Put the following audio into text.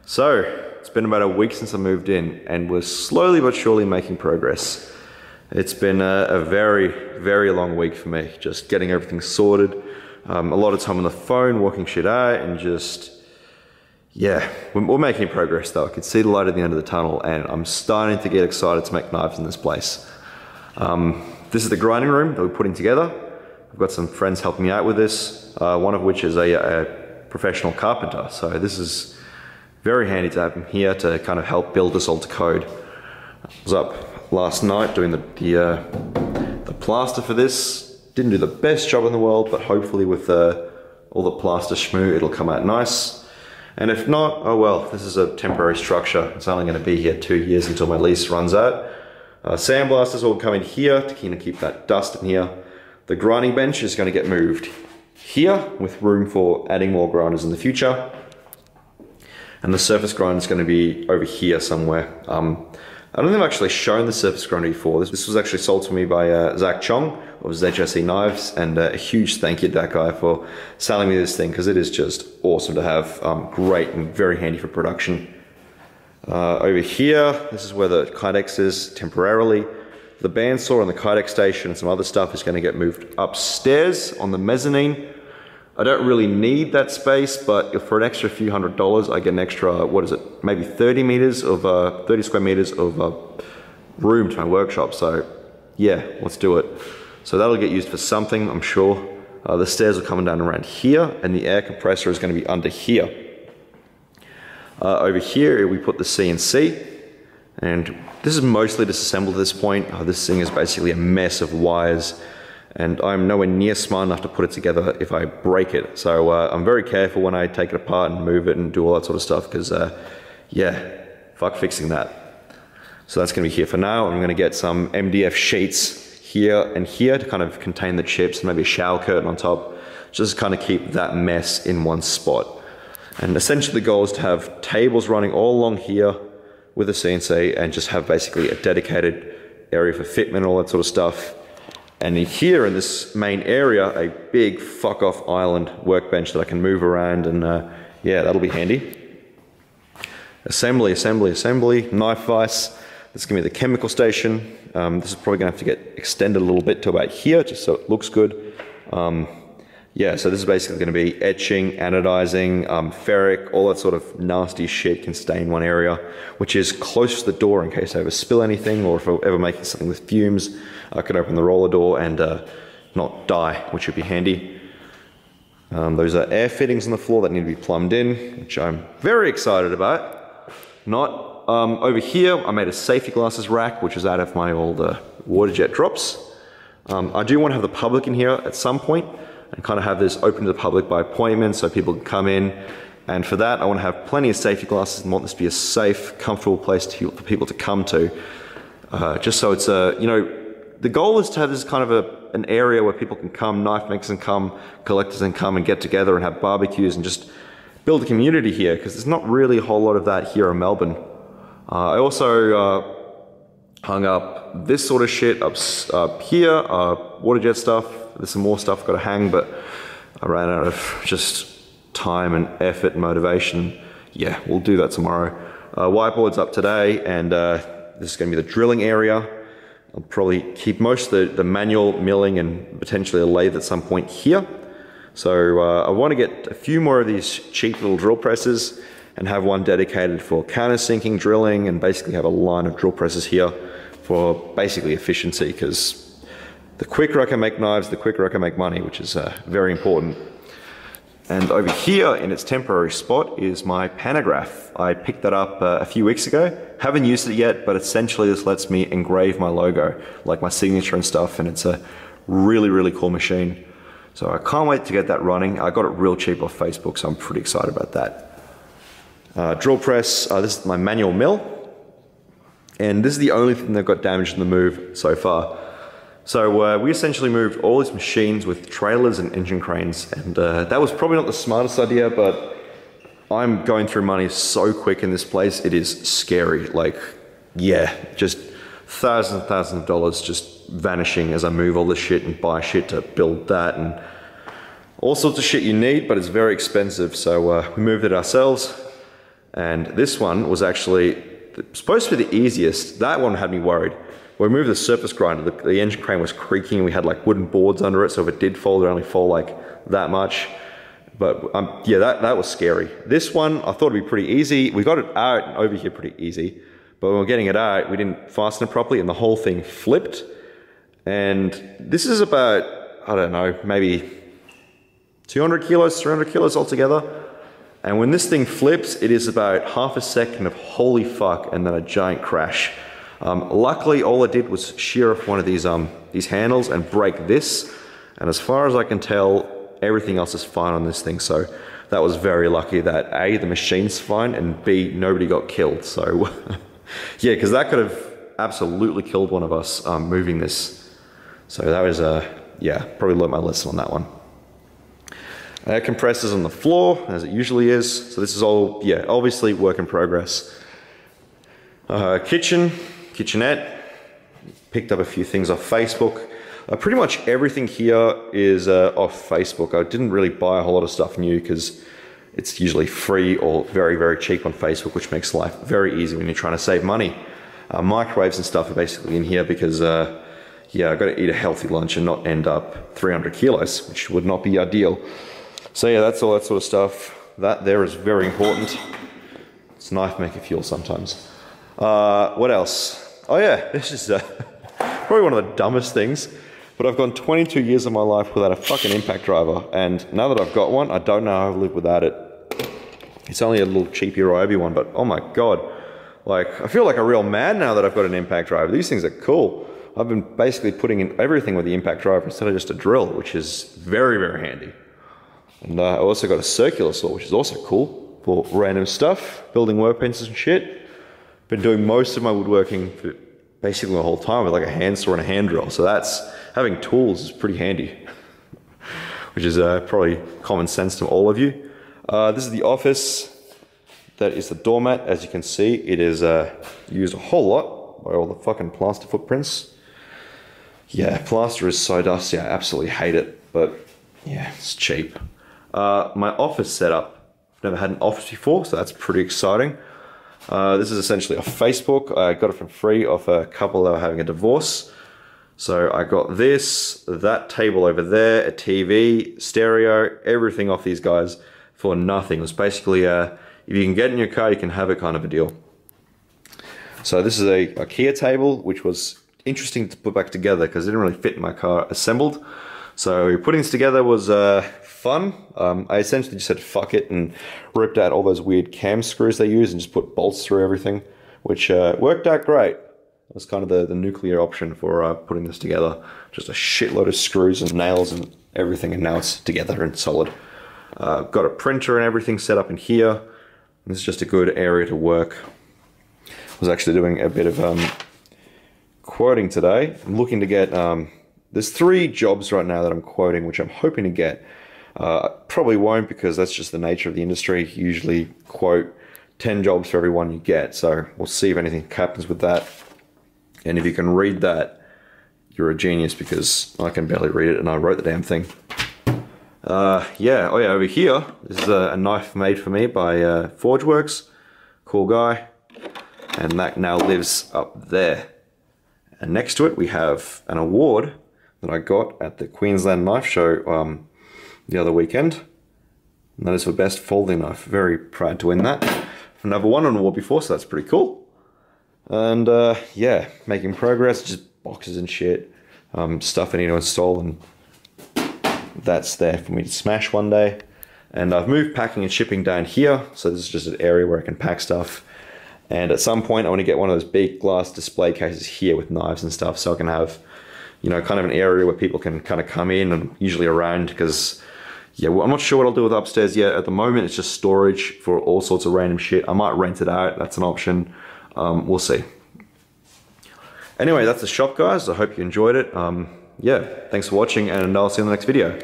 So, it's been about a week since I moved in, and we're slowly but surely making progress. It's been a very, very long week for me, just getting everything sorted. A lot of time on the phone, working shit out, and just, yeah, we're making progress though. I can see the light at the end of the tunnel, and I'm starting to get excited to make knives in this place. This is the grinding room that we're putting together. I've got some friends helping me out with this, one of which is a professional carpenter, so this is very handy to have him here to kind of help build this all to code. I was up last night doing the plaster for this. Didn't do the best job in the world, but hopefully with all the plaster schmoo, it'll come out nice. And if not, oh well, this is a temporary structure. It's only going to be here 2 years until my lease runs out. Sandblasters will come in here to kind of keep that dust in here. The grinding bench is going to get moved here with room for adding more grinders in the future. And the surface grinder is going to be over here somewhere. I don't think I've actually shown the surface grinder before. This was actually sold to me by Zach Chong of ZJC Knives, and a huge thank you to that guy for selling me this thing, because it is just awesome to have. Great and very handy for production. Over here, this is where the Kydex is temporarily. The bandsaw and the Kydex station and some other stuff is going to get moved upstairs on the mezzanine. I don't really need that space, but for an extra few $100s, I get an extra, what is it, maybe 30 square meters of room to my workshop. So yeah, let's do it. So that'll get used for something, I'm sure. The stairs are coming down around here, and the air compressor is going to be under here. Over here, we put the CNC, and this is mostly disassembled at this point. This thing is basically a mess of wires, and I'm nowhere near smart enough to put it together if I break it. So I'm very careful when I take it apart and move it and do all that sort of stuff, because yeah, fuck fixing that. So that's going to be here for now. I'm going to get some MDF sheets here and here to kind of contain the chips, and maybe a shower curtain on top, just to kind of keep that mess in one spot. And essentially the goal is to have tables running all along here with a CNC, and just have basically a dedicated area for fitment and all that sort of stuff. And in here in this main area, a big fuck off island workbench that I can move around, and yeah, that'll be handy. Assembly, assembly, assembly, knife vise. This is going to be the chemical station. This is probably going to have to get extended a little bit to about here, just so it looks good. Yeah, so this is basically going to be etching, anodizing, ferric, all that sort of nasty shit can stay in one area, which is close to the door in case I ever spill anything, or if I'm ever making something with fumes, I can open the roller door and not die, which would be handy. Those are air fittings on the floor that need to be plumbed in, which I'm very excited about. Over here, I made a safety glasses rack, which is out of my old water jet drops. I do want to have the public in here at some point, and kind of have this open to the public by appointment so people can come in. And for that, I want to have plenty of safety glasses and want this to be a safe, comfortable place for people to come to. Just so it's you know, the goal is to have this kind of an area where people can come, knife makers can come, collectors can come and get together and have barbecues and just build a community here, because there's not really a whole lot of that here in Melbourne. I also hung up this sort of shit up here, water jet stuff. There's some more stuff I've got to hang, but I ran out of just time and effort and motivation. Yeah, we'll do that tomorrow. Whiteboard's up today, and this is going to be the drilling area. I'll probably keep most of the manual milling and potentially a lathe at some point here. So I want to get a few more of these cheap little drill presses and have one dedicated for countersinking drilling, and basically have a line of drill presses here for basically efficiency, because the quicker I can make knives, the quicker I can make money, which is very important. And over here in its temporary spot is my Pantograph. I picked that up a few weeks ago. Haven't used it yet, but essentially this lets me engrave my logo, like my signature and stuff, and it's a really, really cool machine. So I can't wait to get that running. I got it real cheap off Facebook, so I'm pretty excited about that. Drill press, this is my manual mill, and this is the only thing that got damaged in the move so far. So we essentially moved all these machines with trailers and engine cranes, and that was probably not the smartest idea, but I'm going through money so quick in this place, it is scary. Like, yeah, just thousands and thousands of dollars just vanishing as I move all this shit and buy shit to build that, and all sorts of shit you need, but it's very expensive, so we moved it ourselves. And this one was actually supposed to be the easiest. That one had me worried. When we moved the surface grinder, the engine crane was creaking. We had like wooden boards under it, so if it did fall, it would only fall like that much. But yeah, that was scary. This one, I thought it'd be pretty easy. We got it out and over here pretty easy. But when we were getting it out, we didn't fasten it properly and the whole thing flipped. And this is about, I don't know, maybe 200 kilos, 300 kilos altogether. And when this thing flips, it is about half a second of holy fuck and then a giant crash. Luckily, all it did was shear off one of these handles and break this. And as far as I can tell, everything else is fine on this thing. So that was very lucky that A, the machine's fine, and B, nobody got killed. So yeah, because that could have absolutely killed one of us moving this. So that was, yeah, probably learned my lesson on that one. Air compressors on the floor, as it usually is. So this is all, yeah, obviously work in progress. Kitchenette. Picked up a few things off Facebook. Pretty much everything here is off Facebook. I didn't really buy a whole lot of stuff new because it's usually free or very, very cheap on Facebook, which makes life very easy when you're trying to save money. Microwaves and stuff are basically in here because, yeah, I've got to eat a healthy lunch and not end up 300 kilos, which would not be ideal. So yeah, that's all that sort of stuff. That there is very important. It's knife maker fuel sometimes. What else? Oh yeah, this is probably one of the dumbest things, but I've gone 22 years of my life without a fucking impact driver, and now that I've got one, I don't know how I've lived without it. It's only a little cheap Ryobi one, but oh my god. Like, I feel like a real man now that I've got an impact driver. These things are cool. I've been basically putting in everything with the impact driver instead of just a drill, which is very, very handy. And I also got a circular saw, which is also cool for random stuff, building workbenches and shit. Been doing most of my woodworking for basically the whole time with like a handsaw and a hand drill. So that's, having tools is pretty handy, which is probably common sense to all of you. This is the office. That is the doormat. As you can see, it is used a whole lot by all the fucking plaster footprints. Yeah, plaster is so dusty, I absolutely hate it, but yeah, it's cheap. My office setup, I've never had an office before, so that's pretty exciting. This is essentially off Facebook. I got it for free off a couple that were having a divorce. So I got this, that table over there, a TV, stereo, everything off these guys for nothing. It was basically if you can get in your car, you can have it kind of a deal. So this is a IKEA table, which was interesting to put back together because it didn't really fit in my car assembled. So putting this together was fun. I essentially just said fuck it and ripped out all those weird cam screws they use and just put bolts through everything, which worked out great. It was kind of the nuclear option for putting this together. Just a shitload of screws and nails and everything, and now it's together and solid. Got a printer and everything set up in here. This is just a good area to work. I was actually doing a bit of quoting today. I'm looking to get, there's 3 jobs right now that I'm quoting, which I'm hoping to get. Probably won't because that's just the nature of the industry. You usually quote 10 jobs for every one you get. So we'll see if anything happens with that. And if you can read that, you're a genius because I can barely read it and I wrote the damn thing. Yeah, oh yeah, over here, this is a knife made for me by ForgeWorks. Cool guy. And that now lives up there. And next to it, we have an award that I got at the Queensland Knife Show the other weekend. And that is for best folding knife. Very proud to win that. I've never won an award before, so that's pretty cool. And yeah, making progress, just boxes and shit. Stuff I need to install, and that's there for me to smash one day. And I've moved packing and shipping down here, so this is just an area where I can pack stuff. And at some point I want to get one of those big glass display cases here with knives and stuff, so I can have, you know, kind of an area where people can kind of come in and usually around, because yeah, well, I'm not sure what I'll do with upstairs yet. At the moment it's just storage for all sorts of random shit. I might rent it out, that's an option. We'll see. Anyway, that's the shop, guys. I hope you enjoyed it. Yeah, thanks for watching, and I'll see you in the next video.